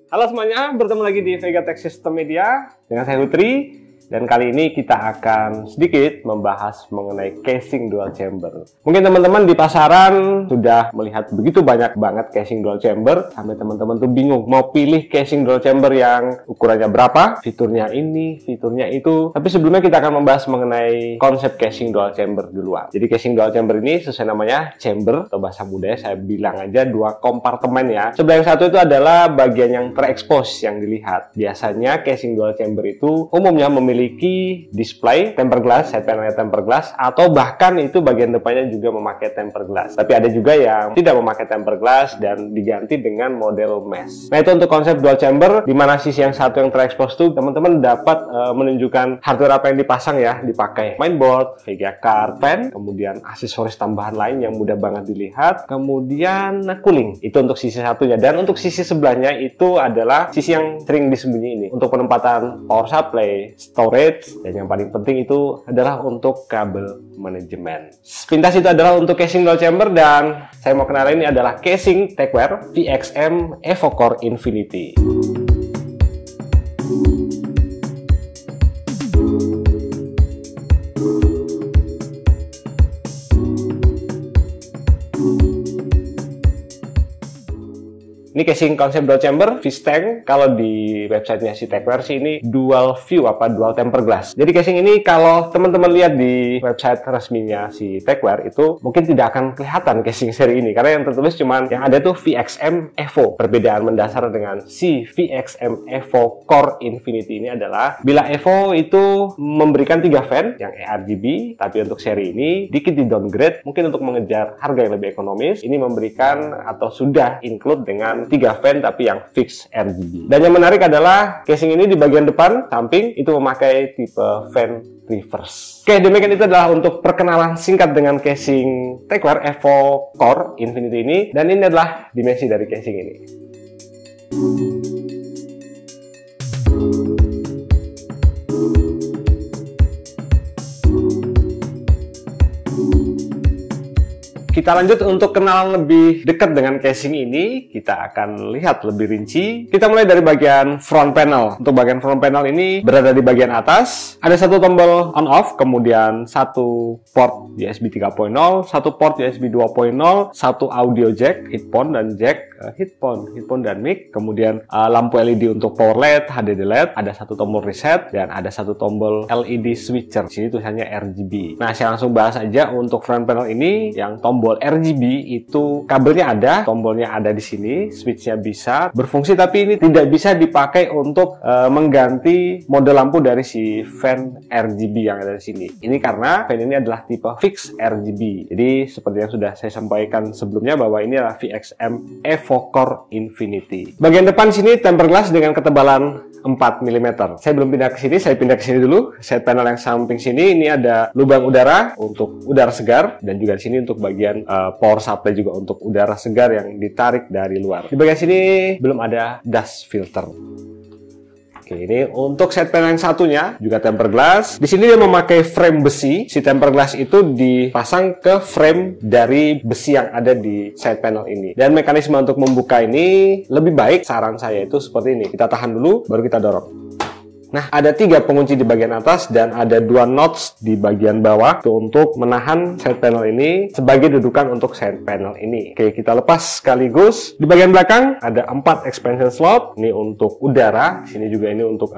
Halo semuanya, bertemu lagi di Vega Tech System Media dengan saya Lutri. Dan kali ini kita akan sedikit membahas mengenai casing dual chamber. Mungkin teman-teman di pasaran sudah melihat begitu banyak banget casing dual chamber, sampai teman-teman tuh bingung mau pilih casing dual chamber yang ukurannya berapa, fiturnya ini, fiturnya itu. Tapi sebelumnya kita akan membahas mengenai konsep casing dual chamber duluan. Jadi casing dual chamber ini sesuai namanya chamber, atau bahasa mudanya saya bilang aja dua kompartemen ya. Sebelah yang satu itu adalah bagian yang terekspos yang dilihat. Biasanya casing dual chamber itu umumnya memiliki display tempered glass, side panelnya tempered glass, atau bahkan itu bagian depannya juga memakai tempered glass. Tapi ada juga yang tidak memakai tempered glass dan diganti dengan model mesh. Nah, itu untuk konsep dual chamber, di mana sisi yang satu yang terekspos tuh teman-teman dapat menunjukkan hardware apa yang dipasang ya, dipakai mainboard, Vega card, fan, kemudian aksesoris tambahan lain yang mudah banget dilihat, kemudian cooling. Itu untuk sisi satunya. Dan untuk sisi sebelahnya itu adalah sisi yang sering disembunyi ini, untuk penempatan power supply, storage, dan yang paling penting itu adalah untuk kabel manajemen. Sepintas itu adalah untuk casing dual chamber, dan saya mau kenalin ini adalah casing Tecware VXM EvoCore Infinity. Ini casing konsep dual chamber fish tank. Kalau di websitenya si Tecware sih ini dual view dual tempered glass. Jadi casing ini kalau teman-teman lihat di website resminya si Tecware itu mungkin tidak akan kelihatan casing seri ini, karena yang tertulis cuman yang ada tuh VXM Evo. Perbedaan mendasar dengan si VXM Evo Core Infinity ini adalah bila Evo itu memberikan 3 fan yang ARGB, tapi untuk seri ini dikit di downgrade mungkin untuk mengejar harga yang lebih ekonomis. Ini memberikan atau sudah include dengan 3 fan tapi yang fix RGB. Dan yang menarik adalah casing ini di bagian depan samping itu memakai tipe fan reverse. Oke, demikian itu adalah untuk perkenalan singkat dengan casing Tecware Evo Core Infinity ini, dan ini adalah dimensi dari casing ini. Kita lanjut untuk kenal lebih dekat dengan casing ini. Kita akan lihat lebih rinci. Kita mulai dari bagian front panel. Untuk bagian front panel ini berada di bagian atas. Ada satu tombol on off, kemudian satu port USB 3.0, satu port USB 2.0, satu audio jack, headphone dan jack headphone dan mic, kemudian lampu LED untuk power LED, HDD LED, ada satu tombol reset, dan ada satu tombol LED switcher. Di sini tulisannya RGB. Nah, saya langsung bahas aja untuk front panel ini. Yang tombol RGB itu kabelnya ada, tombolnya ada di sini, switchnya bisa berfungsi, tapi ini tidak bisa dipakai untuk mengganti mode lampu dari si fan RGB yang ada di sini. Ini karena fan ini adalah tipe fix RGB. Jadi seperti yang sudah saya sampaikan sebelumnya bahwa ini adalah VXM EvoCore Infinity. Bagian depan sini tempered glass dengan ketebalan 4 mm. Saya belum pindah ke sini, saya pindah ke sini dulu. Side panel yang samping sini ini ada lubang udara untuk udara segar, dan juga di sini untuk bagian power supply juga untuk udara segar yang ditarik dari luar. Di bagian sini belum ada dust filter. Oke, ini untuk side panel yang satunya juga tempered glass. Di sini dia memakai frame besi. Si tempered glass itu dipasang ke frame dari besi yang ada di side panel ini. Dan mekanisme untuk membuka ini lebih baik, saran saya itu seperti ini. Kita tahan dulu, baru kita dorong. Nah, ada 3 pengunci di bagian atas dan ada 2 notch di bagian bawah untuk menahan side panel ini sebagai dudukan untuk side panel ini. Oke, kita lepas sekaligus. Di bagian belakang ada 4 expansion slot. Ini untuk udara. Sini juga ini untuk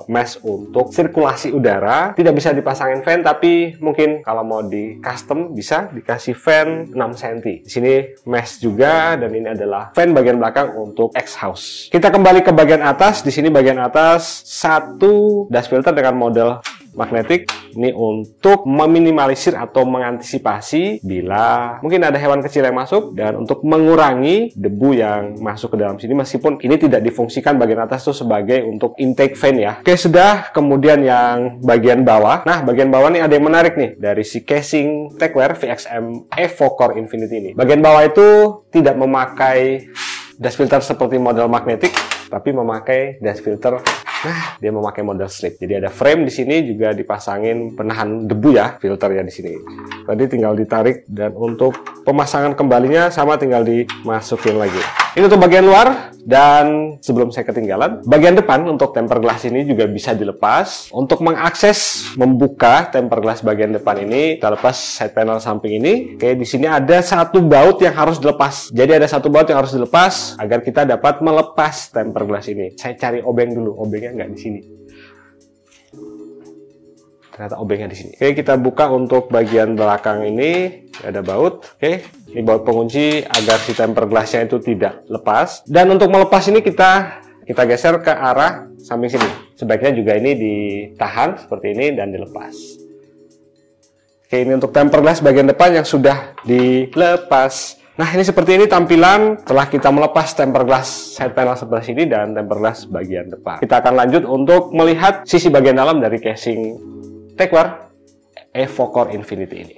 mesh untuk sirkulasi udara. Tidak bisa dipasangin fan, tapi mungkin kalau mau di custom bisa dikasih fan 6 cm. Di sini mesh juga, dan ini adalah fan bagian belakang untuk exhaust. Kita kembali ke bagian atas. Di sini bagian atas satu dust filter dengan model magnetik. Ini untuk meminimalisir atau mengantisipasi bila mungkin ada hewan kecil yang masuk, dan untuk mengurangi debu yang masuk ke dalam sini, meskipun ini tidak difungsikan bagian atas itu sebagai untuk intake fan ya. Oke, sudah. Kemudian yang bagian bawah. Nah, bagian bawah nih ada yang menarik nih dari si casing Tecware VXM EvoCore Infinity ini. Bagian bawah itu tidak memakai dust filter seperti model magnetik, tapi memakai dust filter Nah, dia memakai model slip. Jadi ada frame di sini juga dipasangin penahan debu ya, filternya di sini. Tadi tinggal ditarik, dan untuk pemasangan kembalinya sama, tinggal dimasukin lagi. Ini untuk bagian luar, Dan sebelum saya ketinggalan, bagian depan untuk tempered glass ini juga bisa dilepas. Untuk mengakses membuka tempered glass bagian depan ini, kita lepas side panel samping ini. Oke, di sini ada satu baut yang harus dilepas. Jadi ada satu baut yang harus dilepas agar kita dapat melepas tempered glass ini. Saya cari obeng dulu, obengnya nggak di sini. Ternyata obengnya di sini. Oke, kita buka untuk bagian belakang ini. Ada baut. Oke, ini baut pengunci agar si tempered glassnya itu tidak lepas. Dan untuk melepas ini kita geser ke arah samping sini. Sebaiknya juga ini ditahan seperti ini dan dilepas. Oke, ini untuk tempered glass bagian depan yang sudah dilepas. Nah, ini seperti ini tampilan setelah kita melepas tempered glass side panel sebelah sini dan tempered glass bagian depan. Kita akan lanjut untuk melihat sisi bagian dalam dari casing Tecware EvoCore Infinity ini.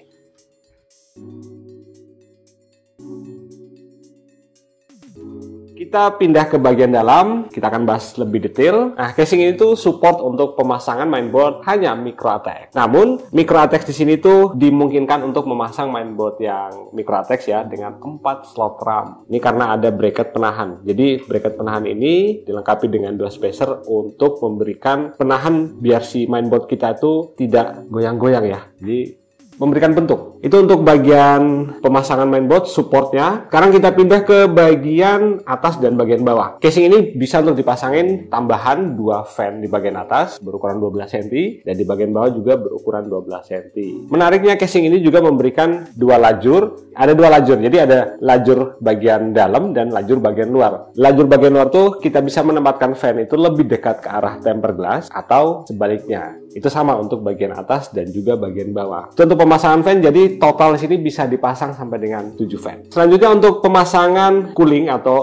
Kita pindah ke bagian dalam, kita akan bahas lebih detail. Nah, casing ini tuh support untuk pemasangan mainboard hanya micro ATX. Namun, micro ATX di sini tuh dimungkinkan untuk memasang mainboard yang micro ATX ya dengan 4 slot RAM. Ini karena ada bracket penahan. Jadi, bracket penahan ini dilengkapi dengan 2 spacer untuk memberikan penahan biar si mainboard kita itu tidak goyang-goyang ya. Jadi, memberikan bentuk. Itu untuk bagian pemasangan mainboard supportnya. Sekarang kita pindah ke bagian atas dan bagian bawah. Casing ini bisa untuk dipasangin tambahan 2 fan di bagian atas berukuran 12 cm dan di bagian bawah juga berukuran 12 cm. Menariknya casing ini juga memberikan 2 lajur. Ada 2 lajur. Jadi ada lajur bagian dalam dan lajur bagian luar. Lajur bagian luar tuh kita bisa menempatkan fan itu lebih dekat ke arah tempered glass atau sebaliknya. Itu sama untuk bagian atas dan juga bagian bawah. Itu untuk pemasangan fan, jadi total di sini bisa dipasang sampai dengan 7 fan. Selanjutnya untuk pemasangan cooling atau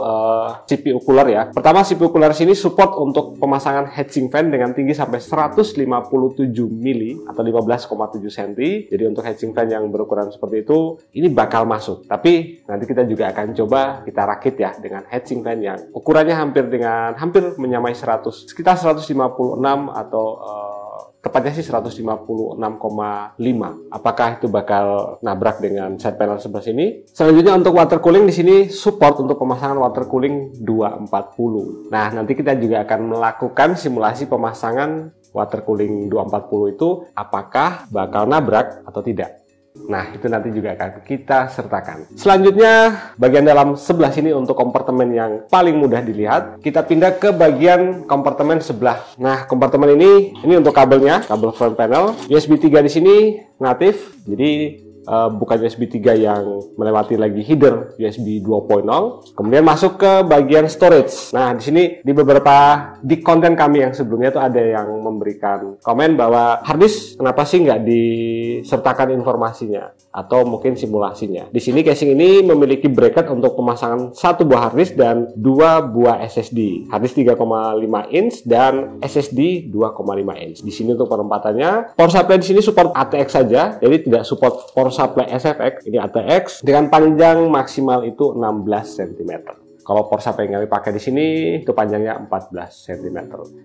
CPU cooler ya. Pertama, CPU cooler sini support untuk pemasangan heatsink fan dengan tinggi sampai 157 mili atau 15,7 cm. Jadi untuk heatsink fan yang berukuran seperti itu, ini bakal masuk. Tapi nanti kita juga akan coba kita rakit ya dengan heatsink fan yang ukurannya hampir menyamai 100, sekitar 156 atau tepatnya sih 156,5. Apakah itu bakal nabrak dengan side panel sebelah sini? Selanjutnya untuk water cooling di sini support untuk pemasangan water cooling 240. Nah, nanti kita juga akan melakukan simulasi pemasangan water cooling 240 itu apakah bakal nabrak atau tidak. Nah, itu nanti juga akan kita sertakan. Selanjutnya, bagian dalam sebelah sini untuk kompartemen yang paling mudah dilihat. Kita pindah ke bagian kompartemen sebelah. Nah, kompartemen ini untuk kabelnya, kabel front panel. USB 3 di sini natif, jadi bukan USB 3 yang melewati lagi header USB 2.0. Kemudian masuk ke bagian storage. Nah, di sini di konten kami yang sebelumnya itu ada yang memberikan komen bahwa harddisk kenapa sih nggak disertakan informasinya atau mungkin simulasinya. Di sini casing ini memiliki bracket untuk pemasangan 1 buah harddisk dan 2 buah SSD. Harddisk 3,5 inch dan SSD 2,5 inch. Di sini untuk penempatannya, power supply di sini support ATX saja, jadi tidak support power supply SFX. Ini ATX dengan panjang maksimal itu 16 cm. Kalau power supply yang kami pakai di sini itu panjangnya 14 cm.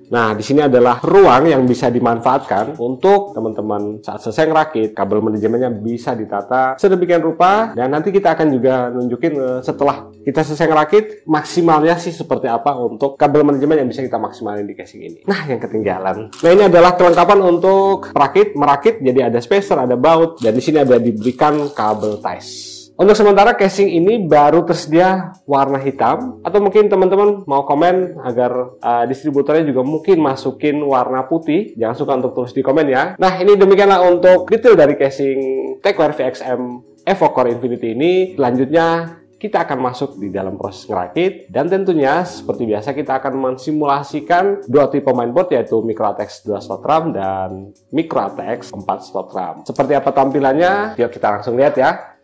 Nah, di sini adalah ruang yang bisa dimanfaatkan untuk teman-teman saat selesai ngerakit, kabel manajemennya bisa ditata sedemikian rupa, dan nanti kita akan juga nunjukin setelah kita selesai ngerakit maksimalnya sih seperti apa untuk kabel manajemen yang bisa kita maksimalin di casing ini. Nah, yang ketinggalan. Nah, ini adalah kelengkapan untuk merakit, jadi ada spacer, ada baut, dan di sini ada diberikan kabel ties. Untuk sementara casing ini baru tersedia warna hitam, atau mungkin teman-teman mau komen agar distributornya juga mungkin masukin warna putih. Jangan suka untuk tulis di komen ya. Nah, ini demikianlah untuk detail dari casing Tecware VXM EvoCore Infinity ini. Selanjutnya kita akan masuk di dalam proses ngerakit, dan tentunya seperti biasa kita akan mensimulasikan 2 tipe mainboard, yaitu micro ATX 2 slot RAM dan micro ATX 4 slot RAM. Seperti apa tampilannya? Yuk kita langsung lihat ya.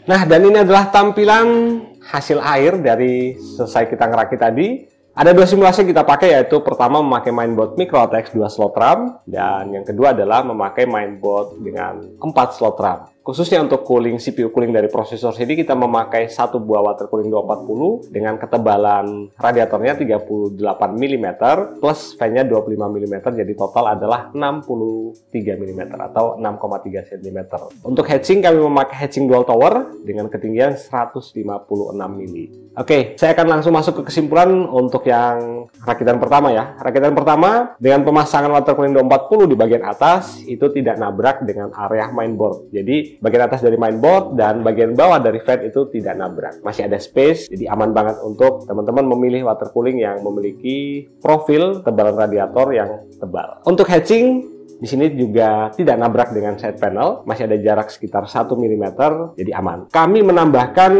Nah, dan ini adalah tampilan hasil akhir dari selesai kita ngerakit tadi. Ada dua simulasi yang kita pakai, yaitu pertama memakai mainboard MicroATX 2 slot RAM, dan yang kedua adalah memakai mainboard dengan 4 slot RAM. Khususnya untuk cooling, CPU cooling dari prosesor sini kita memakai satu buah water cooling 240 dengan ketebalan radiatornya 38 mm plus fan-nya 25 mm, jadi total adalah 63 mm atau 6,3 cm. Untuk heatsink kami memakai heatsink dual tower dengan ketinggian 156 mm. Oke, saya akan langsung masuk ke kesimpulan untuk yang rakitan pertama ya. Rakitan pertama dengan pemasangan water cooling 240 di bagian atas itu tidak nabrak dengan area mainboard. Jadi bagian atas dari mainboard dan bagian bawah dari fan itu tidak nabrak. Masih ada space, jadi aman banget untuk teman-teman memilih water cooling yang memiliki profil tebalan radiator yang tebal. Untuk heatsink di sini juga tidak nabrak dengan side panel, masih ada jarak sekitar 1 mm, jadi aman. Kami menambahkan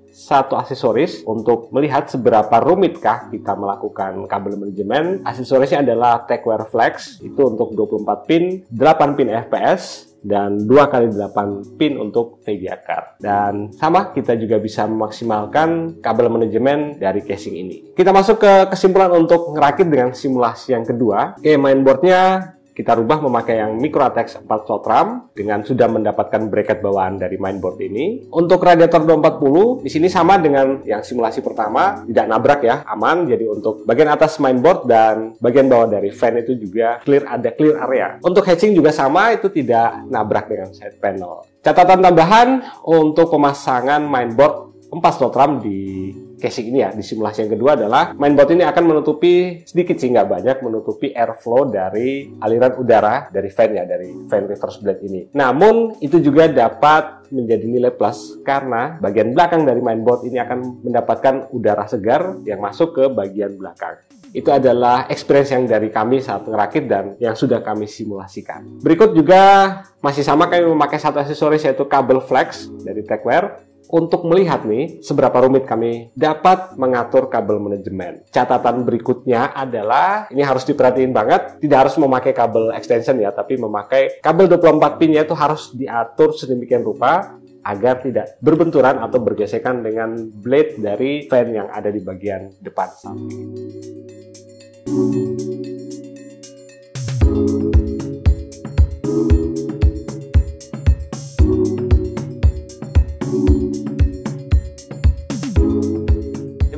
satu aksesoris untuk melihat seberapa rumitkah kita melakukan kabel manajemen. Aksesorisnya adalah TechWare Flex, itu untuk 24 pin, 8 pin FPS, dan 2x8 pin untuk VGA card. Dan sama, kita juga bisa memaksimalkan kabel manajemen dari casing ini. Kita masuk ke kesimpulan untuk ngerakit dengan simulasi yang kedua. Oke, mainboardnya kita rubah memakai yang MicroATX 4 slot RAM dengan sudah mendapatkan bracket bawaan dari mainboard ini. Untuk radiator 240 di sini sama dengan yang simulasi pertama, tidak nabrak ya, aman. Jadi untuk bagian atas mainboard dan bagian bawah dari fan itu juga ada clear area. Untuk heatsink juga sama, itu tidak nabrak dengan side panel. Catatan tambahan untuk pemasangan mainboard 4 slot RAM di casing ini ya, di simulasi yang kedua adalah mainboard ini akan menutupi sedikit sih, nggak banyak, menutupi airflow dari aliran udara dari fan ya, dari fan reverse blade ini. Namun itu juga dapat menjadi nilai plus karena bagian belakang dari mainboard ini akan mendapatkan udara segar yang masuk ke bagian belakang. Itu adalah experience yang dari kami saat ngerakit dan yang sudah kami simulasikan. Berikut juga masih sama, kami memakai satu aksesoris yaitu kabel flex dari TechWare untuk melihat nih seberapa rumit kami dapat mengatur kabel manajemen. Catatan berikutnya adalah, ini harus diperhatiin banget, tidak harus memakai kabel extension ya, tapi memakai kabel 24 pinnya itu harus diatur sedemikian rupa agar tidak berbenturan atau bergesekan dengan blade dari fan yang ada di bagian depan samping.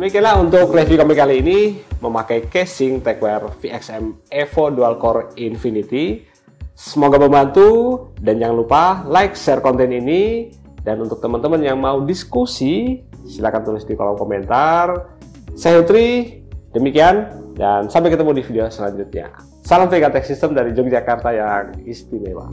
Demikianlah untuk review kami kali ini memakai casing TechWare VXM Evo Dual Core Infinity. Semoga membantu dan jangan lupa like, share konten ini, dan untuk teman-teman yang mau diskusi silahkan tulis di kolom komentar. Saya Hutri, demikian dan sampai ketemu di video selanjutnya. Salam VK Tech System dari Yogyakarta yang istimewa.